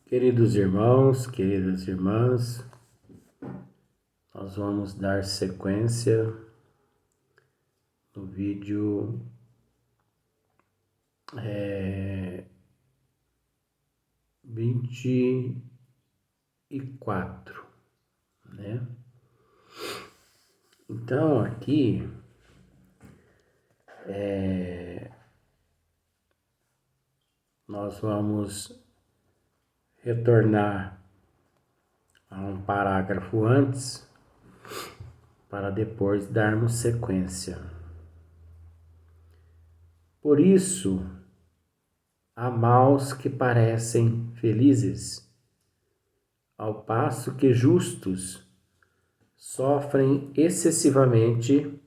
Queridos irmãos, queridas irmãs, nós vamos dar sequência no vídeo 24, né? Então aqui nós vamos retornar a um parágrafo antes para depois darmos sequência. Por isso, há maus que parecem felizes, ao passo que justos sofrem excessivamente.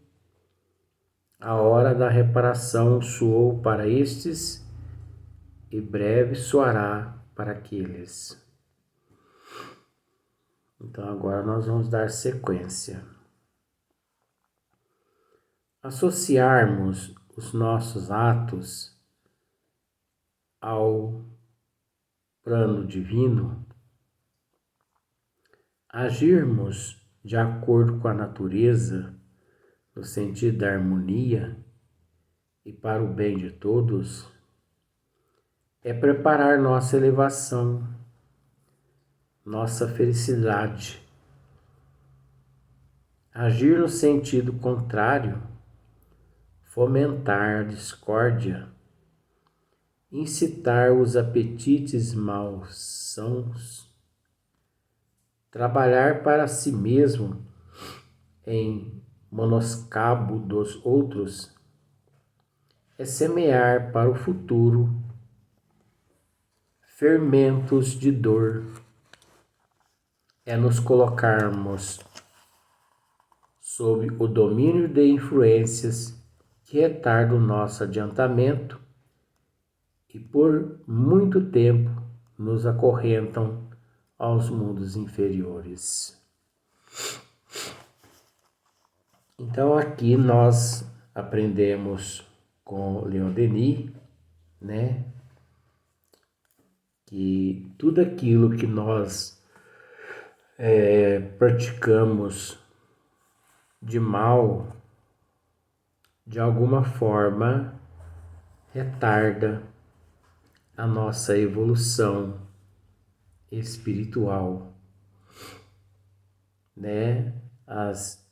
A hora da reparação soou para estes e breve soará para aqueles. Então agora nós vamos dar sequência. Associarmos os nossos atos ao plano divino, agirmos de acordo com a natureza, no sentido da harmonia e para o bem de todos, é preparar nossa elevação, nossa felicidade. Agir no sentido contrário, fomentar a discórdia, incitar os apetites malsãos, trabalhar para si mesmo em menoscabo dos outros, é semear para o futuro fermentos de dor, é nos colocarmos sob o domínio de influências que retardam o nosso adiantamento e por muito tempo nos acorrentam aos mundos inferiores. Então aqui nós aprendemos com Leon Denis, né, que tudo aquilo que nós praticamos de mal, de alguma forma, retarda a nossa evolução espiritual, né? As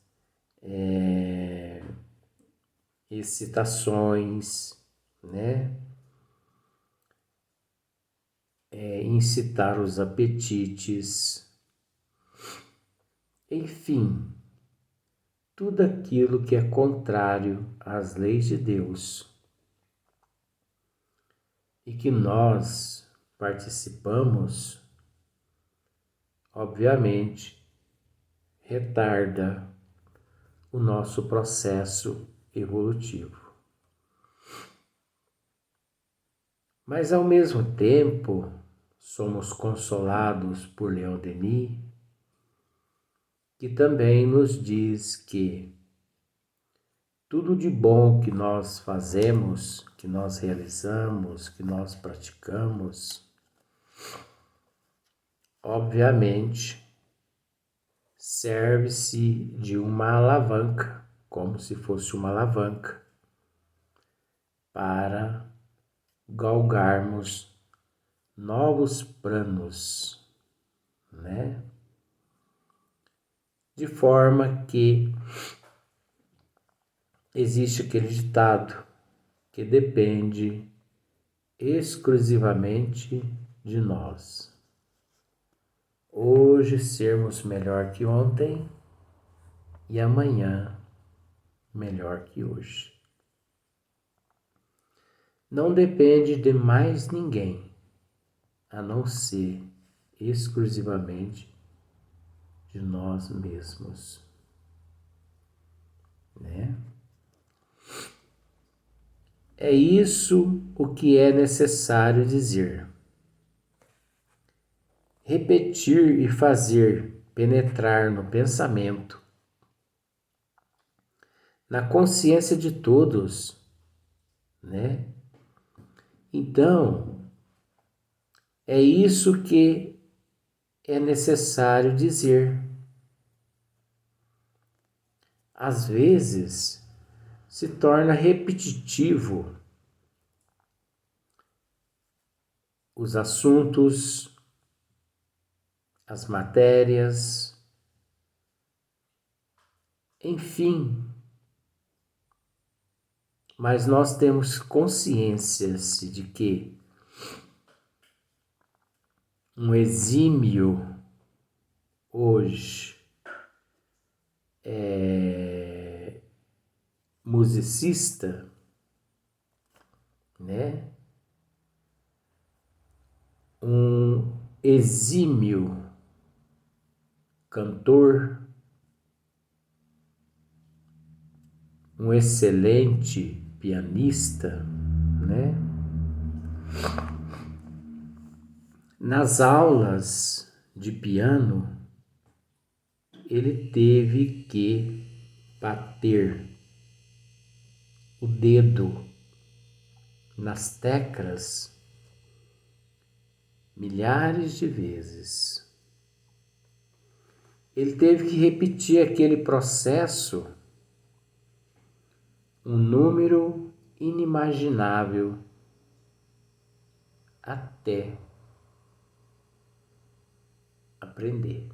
excitações, né? Incitar os apetites, enfim, tudo aquilo que é contrário às leis de Deus e que nós participamos, obviamente, retarda o nosso processo evolutivo. Mas ao mesmo tempo, somos consolados por Leon Denis, que também nos diz que tudo de bom que nós fazemos, que nós realizamos, que nós praticamos, obviamente, serve-se de uma alavanca, como se fosse uma alavanca, para galgarmos novos planos, né? De forma que existe aquele ditado que depende exclusivamente de nós. Hoje sermos melhor que ontem e amanhã melhor que hoje. Não depende de mais ninguém, a não ser exclusivamente de nós mesmos, né? É isso o que é necessário dizer. Repetir e fazer penetrar no pensamento, na consciência de todos, né? Então, É isso que é necessário dizer. Às vezes se torna repetitivo os assuntos, as matérias, enfim, mas nós temos consciência de que um exímio hoje musicista, né? Um exímio cantor, um excelente pianista, né? Nas aulas de piano, ele teve que bater o dedo nas teclas milhares de vezes. Ele teve que repetir aquele processo um número inimaginável até aprender.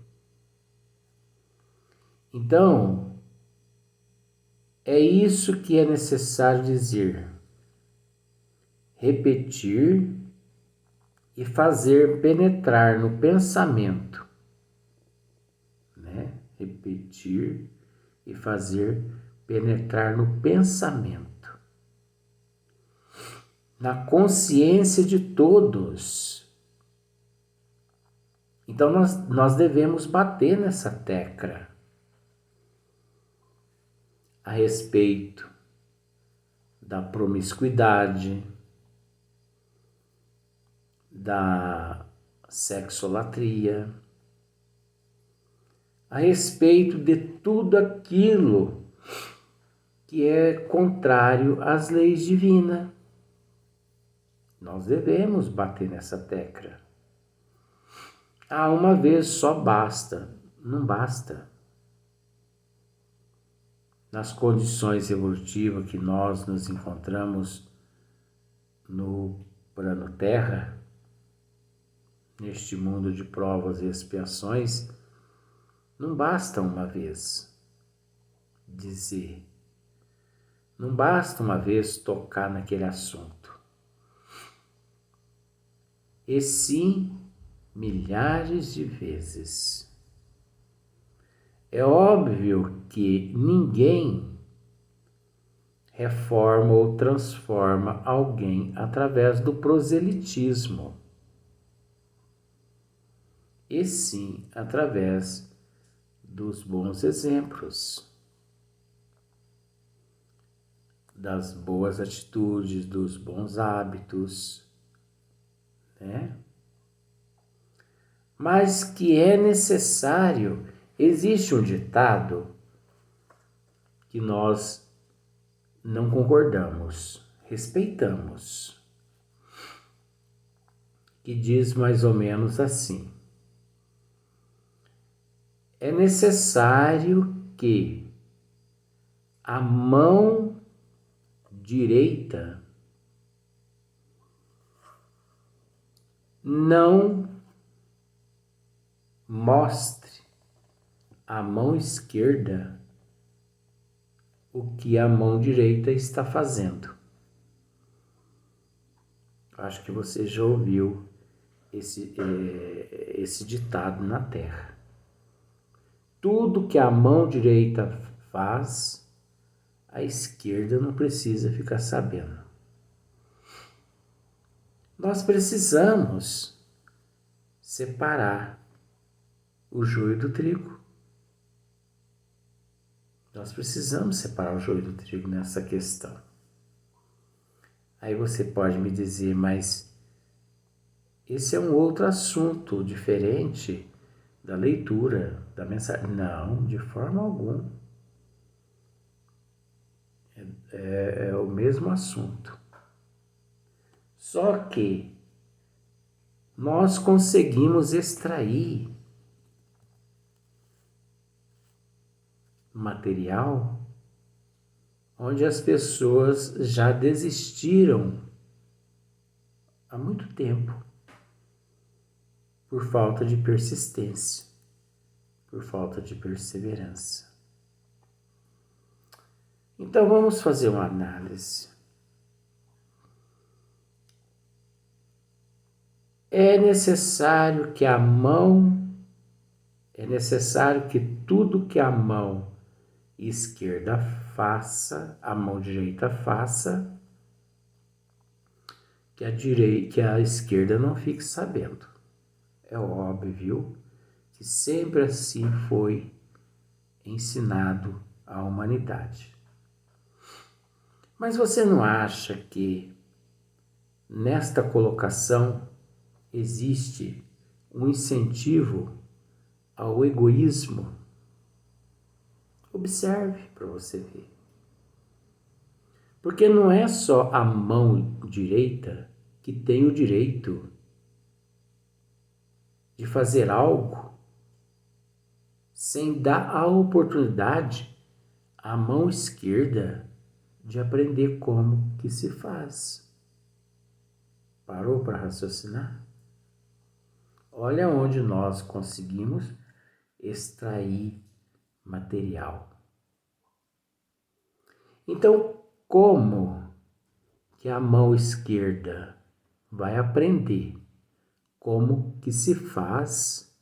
Então, é isso que é necessário dizer. Repetir e fazer penetrar no pensamento, né? Repetir e fazer penetrar no pensamento, na consciência de todos. Então nós devemos bater nessa tecla a respeito da promiscuidade, da sexolatria, a respeito de tudo aquilo que é contrário às leis divinas. Nós devemos bater nessa tecla. Uma vez só basta, não basta. Nas condições evolutivas que nós nos encontramos no plano Terra, neste mundo de provas e expiações, não basta uma vez dizer, não basta uma vez tocar naquele assunto, e sim milhares de vezes. É óbvio que ninguém reforma ou transforma alguém através do proselitismo, e sim através dos bons exemplos, das boas atitudes, dos bons hábitos, né? Mas que é necessário, existe um ditado que nós não concordamos, respeitamos, que diz mais ou menos assim: é necessário que a mão direita não mostre à mão esquerda o que a mão direita está fazendo. Acho que você já ouviu esse ditado na Terra. Tudo que a mão direita faz, a esquerda não precisa ficar sabendo. Nós precisamos separar o joio do trigo. Nós precisamos separar o joio do trigo nessa questão. Aí você pode me dizer, mas esse é um outro assunto diferente da leitura, da mensagem. Não, de forma alguma. É o mesmo assunto. Só que nós conseguimos extrair material onde as pessoas já desistiram há muito tempo por falta de persistência, por falta de perseverança. Então vamos fazer uma análise. É necessário que tudo que a mão esquerda faça, a mão direita faça, que a esquerda não fique sabendo. É óbvio que sempre assim foi ensinado à humanidade. Mas você não acha que nesta colocação existe um incentivo ao egoísmo? Observe para você ver. Porque não é só a mão direita que tem o direito de fazer algo sem dar a oportunidade à mão esquerda de aprender como que se faz. Parou para raciocinar? Olha onde nós conseguimos extrair material. Então, como que a mão esquerda vai aprender como que se faz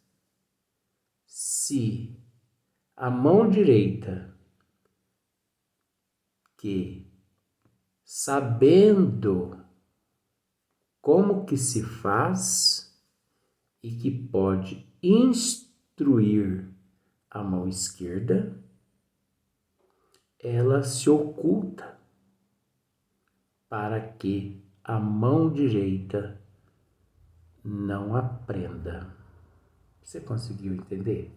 se a mão direita, que sabendo como que se faz e que pode instruir a mão esquerda, ela se oculta para que a mão direita não aprenda. Você conseguiu entender?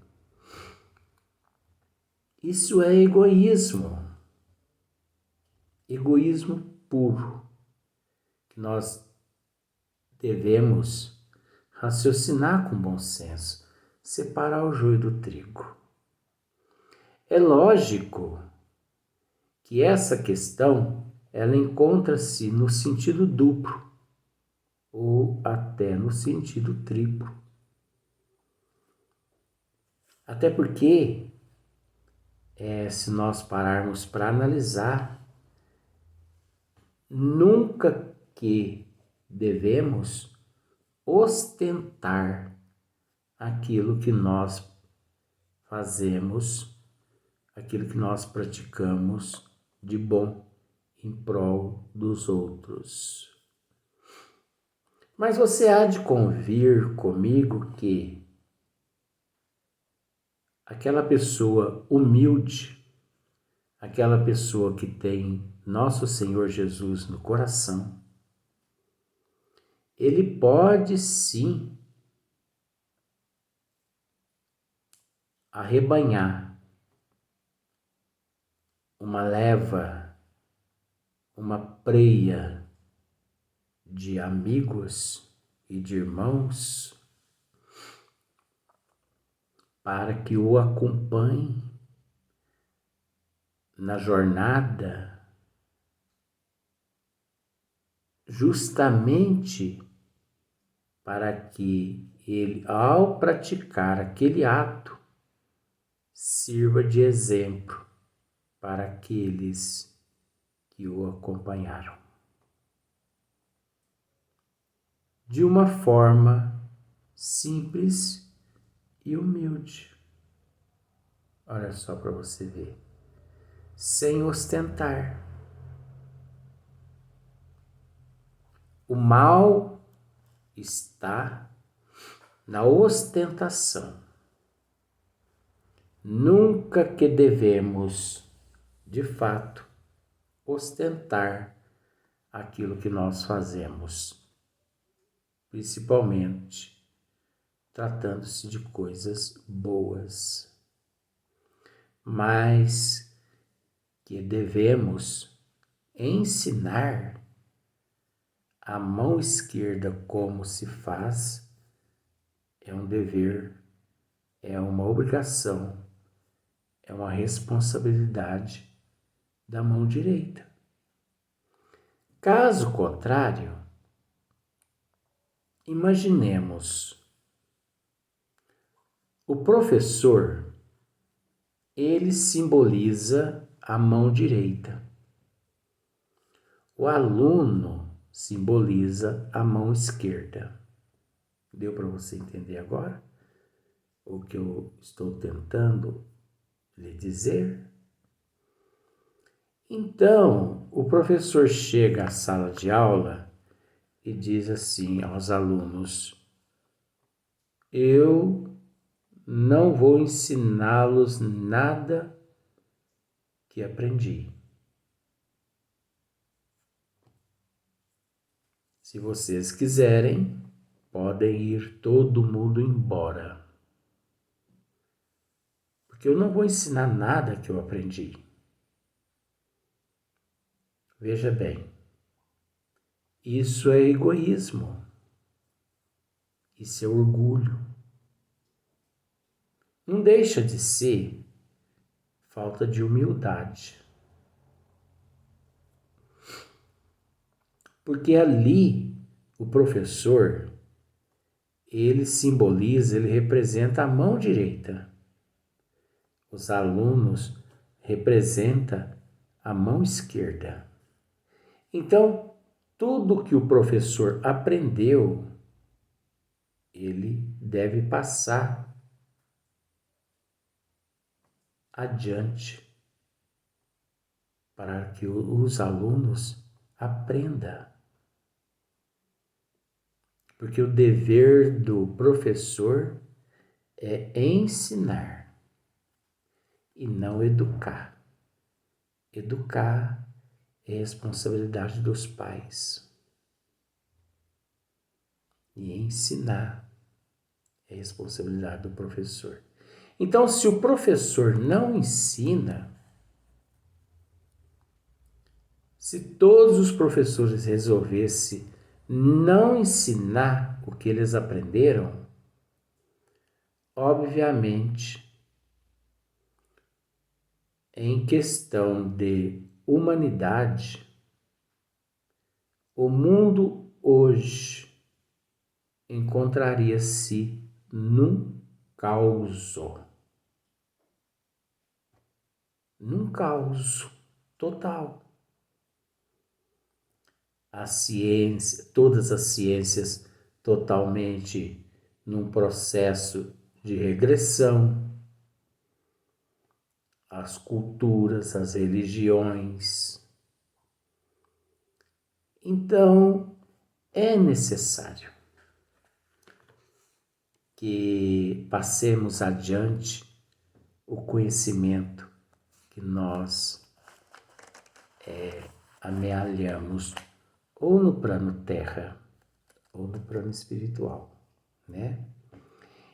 Isso é egoísmo. Egoísmo puro. Que nós devemos raciocinar com bom senso, separar o joio do trigo. É lógico que essa questão ela encontra-se no sentido duplo ou até no sentido triplo. Até porque, se nós pararmos para analisar, nunca que devemos ostentar aquilo que nós fazemos, aquilo que nós praticamos de bom em prol dos outros. Mas você há de convir comigo que aquela pessoa humilde, aquela pessoa que tem nosso Senhor Jesus no coração, ele pode sim arrebanhar uma leva, uma preia de amigos e de irmãos para que o acompanhe na jornada, justamente para que ele, ao praticar aquele ato, sirva de exemplo para aqueles que o acompanharam. De uma forma simples e humilde. Olha só para você ver. Sem ostentar. O mal está na ostentação. Nunca que devemos, de fato, ostentar aquilo que nós fazemos, principalmente tratando-se de coisas boas, mas que devemos ensinar a mão esquerda como se faz é um dever, é uma obrigação, é uma responsabilidade da mão direita. Caso contrário, imaginemos o professor, ele simboliza a mão direita. O aluno simboliza a mão esquerda. Deu para você entender agora o que eu estou tentando lhe dizer? Então, o professor chega à sala de aula e diz assim aos alunos: eu não vou ensiná-los nada que aprendi. Se vocês quiserem, podem ir todo mundo embora. Porque eu não vou ensinar nada que eu aprendi. Veja bem, isso é egoísmo. Isso é orgulho. Não deixa de ser falta de humildade. Porque ali o professor, ele simboliza, ele representa a mão direita. Os alunos representam a mão esquerda. Então, tudo que o professor aprendeu, ele deve passar adiante para que os alunos aprendam. Porque o dever do professor é ensinar e não educar. Educar é responsabilidade dos pais. E ensinar é responsabilidade do professor. Então, se o professor não ensina, se todos os professores resolvessem não ensinar o que eles aprenderam, obviamente, em questão de humanidade, o mundo hoje encontraria-se num caos. Num caos total. A ciência, todas as ciências totalmente num processo de regressão, as culturas, as religiões. Então, é necessário que passemos adiante o conhecimento que nós amealhamos ou no plano terra ou no plano espiritual, né?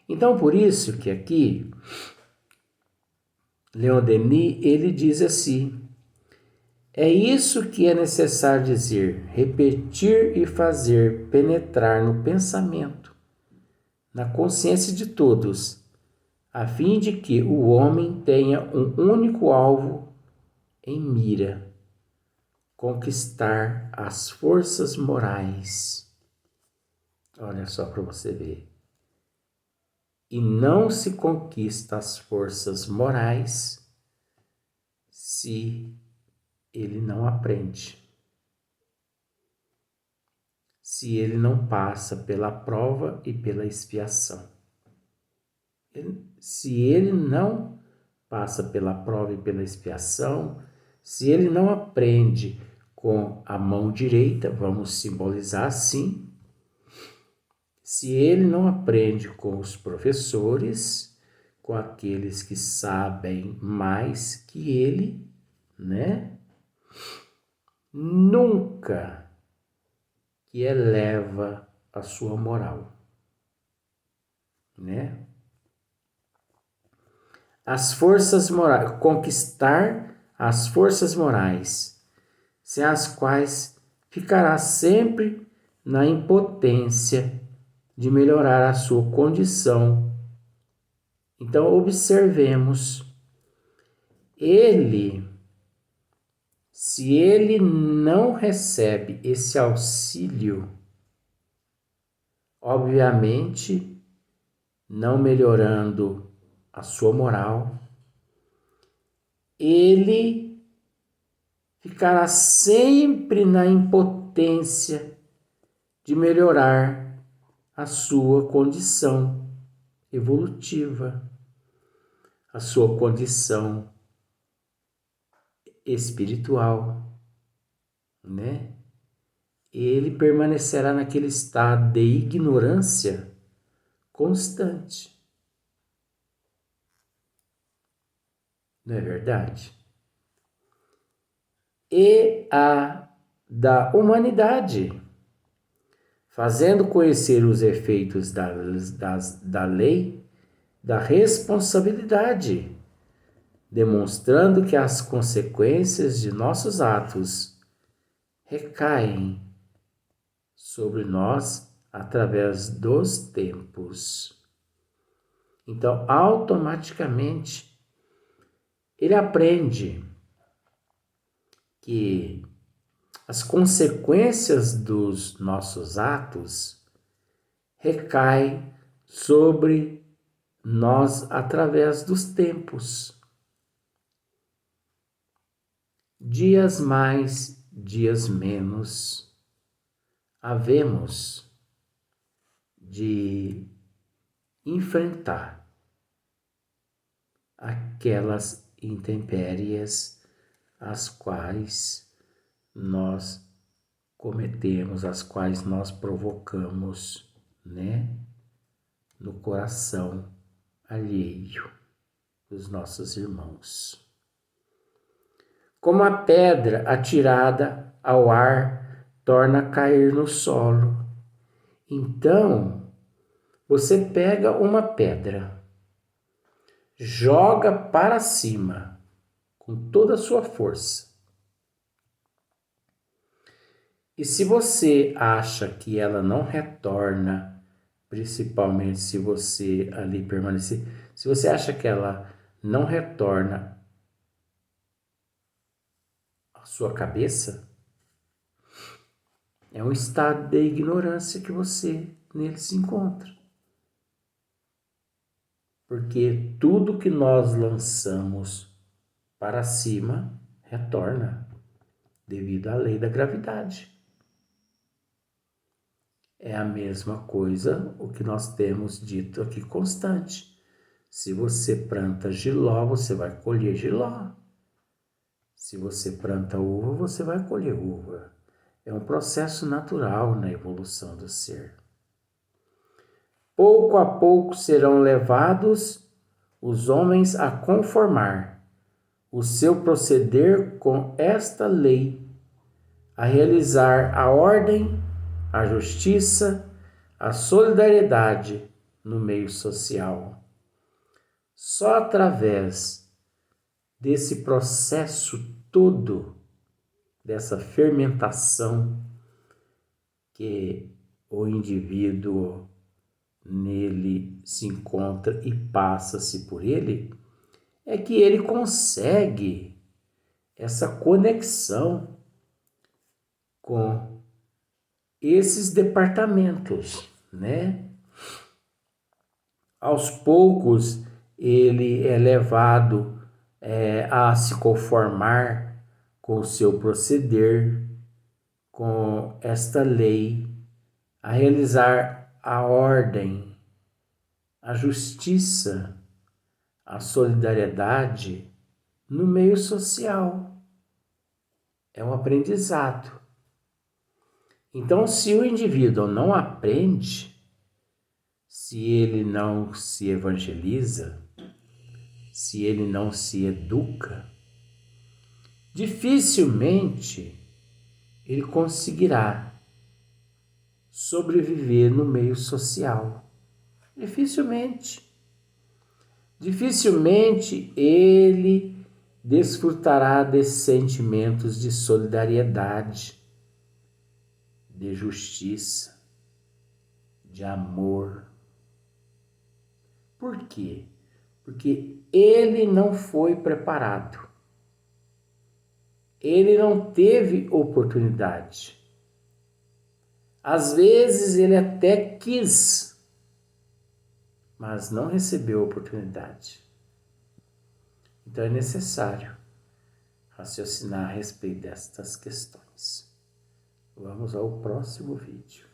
Então, por isso que aqui Leon Denis, ele diz assim: é isso que é necessário dizer, repetir e fazer penetrar no pensamento, na consciência de todos, a fim de que o homem tenha um único alvo em mira, conquistar as forças morais. Olha só para você ver. E não se conquista as forças morais se ele não aprende. Se ele não passa pela prova e pela expiação. Se ele não passa pela prova e pela expiação, se ele não aprende com a mão direita, vamos simbolizar assim, se ele não aprende com os professores, com aqueles que sabem mais que ele, né? Nunca que eleva a sua moral, né? As forças morais, conquistar as forças morais, sem as quais ficará sempre na impotência de melhorar a sua condição. Então, observemos, se ele não recebe esse auxílio, obviamente, não melhorando a sua moral, ele ficará sempre na impotência de melhorar a sua condição evolutiva, a sua condição espiritual, né? Ele permanecerá naquele estado de ignorância constante. Não é verdade? E a da humanidade, fazendo conhecer os efeitos da lei, da responsabilidade, demonstrando que as consequências de nossos atos recaem sobre nós através dos tempos. Então, automaticamente, ele aprende que as consequências dos nossos atos recaem sobre nós através dos tempos. Dias mais, dias menos, havemos de enfrentar aquelas intempéries as quais nós cometemos, as quais nós provocamos, né, no coração alheio dos nossos irmãos. Como a pedra atirada ao ar torna a cair no solo. Então, você pega uma pedra, joga para cima com toda a sua força. E se você acha que ela não retorna, principalmente se você ali permanecer, se você acha que ela não retorna à sua cabeça, é um estado de ignorância que você nele se encontra. Porque tudo que nós lançamos para cima retorna, devido à lei da gravidade. É a mesma coisa o que nós temos dito aqui constante. Se você planta jiló, você vai colher jiló. Se você planta uva, você vai colher uva. É um processo natural na evolução do ser. Pouco a pouco serão levados os homens a conformar o seu proceder com esta lei, a realizar a ordem, a justiça, a solidariedade no meio social. Só através desse processo todo, dessa fermentação que o indivíduo nele se encontra e passa-se por ele, é que ele consegue essa conexão com esses departamentos, né? Aos poucos ele é levado a se conformar com o seu proceder, com esta lei, a realizar a ordem, a justiça, a solidariedade no meio social. É um aprendizado. Então, se o indivíduo não aprende, se ele não se evangeliza, se ele não se educa, dificilmente ele conseguirá sobreviver no meio social. Dificilmente. Dificilmente ele desfrutará desses sentimentos de solidariedade, de justiça, de amor. Por quê? Porque ele não foi preparado. Ele não teve oportunidade. Às vezes ele até quis, mas não recebeu a oportunidade. Então é necessário raciocinar a respeito destas questões. Vamos ao próximo vídeo.